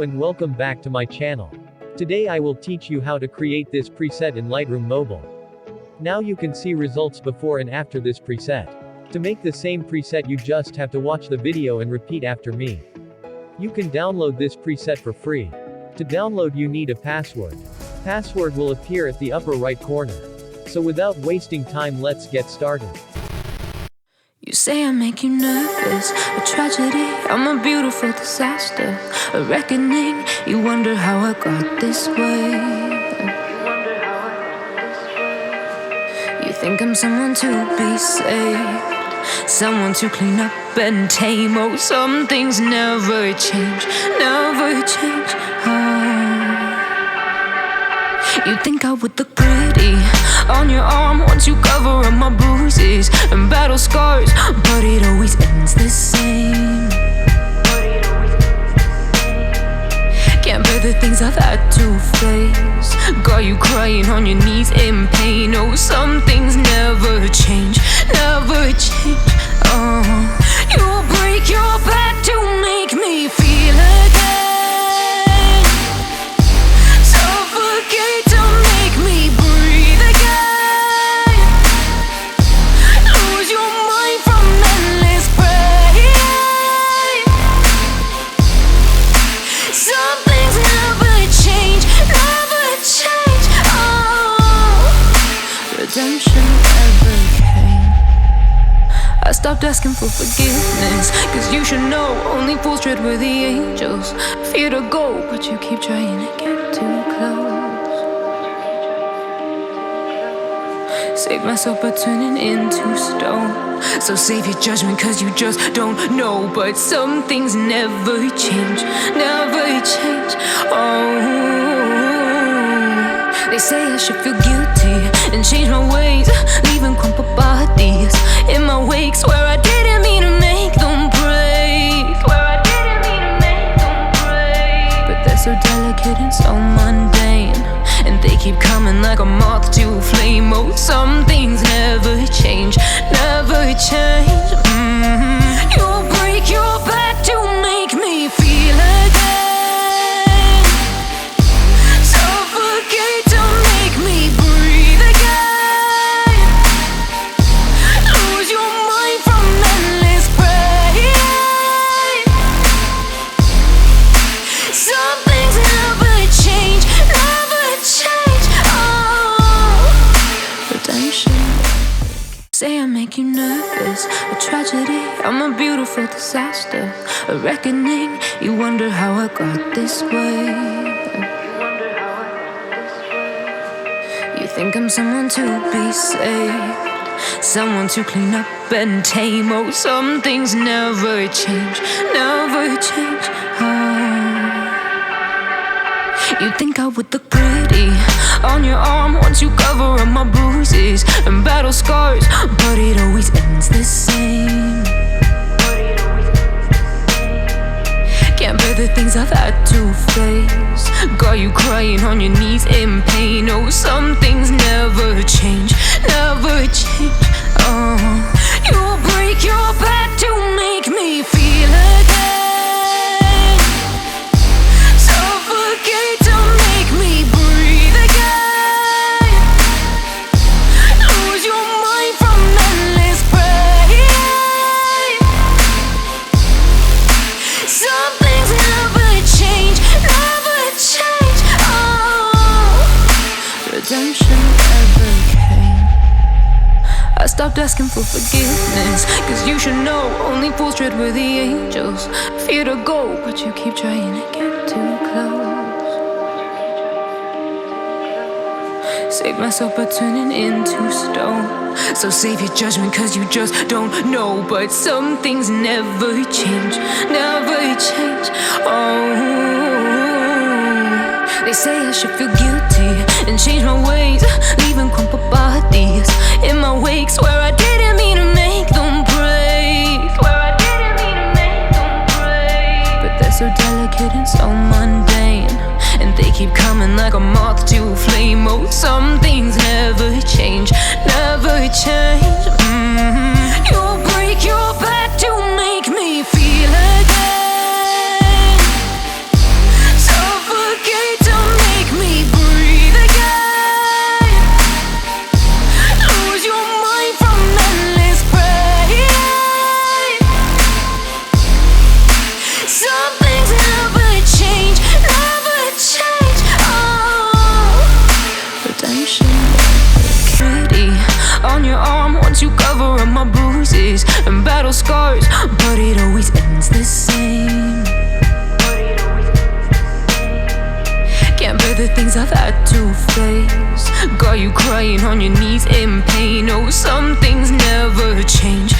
and welcome back to my channel. Today I will teach you how to create this preset in Lightroom Mobile. Now you can see results before and after this preset. To make the same preset you just have to watch the video and repeat after me. You can download this preset for free. To download you need a password. Password will appear at the upper right corner. So without wasting time, let's get started. You say I make you nervous, a tragedy, I'm a beautiful disaster, a reckoning, you wonder how I got this way. You think I'm someone to be saved, someone to clean up and tame. Oh, some things never change, never change. You think I would look pretty on your arm once you cover up my bruises and battle scars, but it always ends the same. Can't bear the things I've had to face, got you crying on your knees in pain. Oh, some things never change, never change. You'll break your back to make me feel again. I stopped asking for forgiveness, cause you should know only fools tread where the angels fear to go, but you keep trying to get too close. Save myself by turning into stone, so save your judgment cause you just don't know. But some things never change, never change. They say I should feel guilty and change my ways, leaving crumpled bodies in my wake. Swear I didn't mean to make them break, but they're so delicate and so mundane, and they keep coming like a moth to a flame. Oh, some things never change, never change. You'll break your back to make me feel again. Say I make you nervous, a tragedy, I'm a beautiful disaster, a reckoning, you wonder how I got this way. You think I'm someone to be saved, someone to clean up and tame. Oh, some things never change, never change. You think I would look pretty on your arm once you cover up my bruises and battle scars, but it always ends the same. Can't bear the things I've had to face, got you crying on your knees in pain. Oh, some things never change, never change. You'll break your back to make me feel again. I stopped asking for forgiveness, cause you should know only fools tread where the angels fear to go, but you keep trying to get too close. Save myself by turning into stone, so save your judgment cause you just don't know. But some things never change, never change. They say I should feel guilty and change my ways, leaving crumpled bodies in my wake. Swear I didn't mean to make them break, but they're so delicate and so mundane, and they keep coming like a moth to a flame. Oh, some things never change, never change. You'll break your back to make me feel again. my bruises and battle scars, but it always ends the same. Can't bear the things I've had to face. Got you crying on your knees in pain. Oh, some things never change,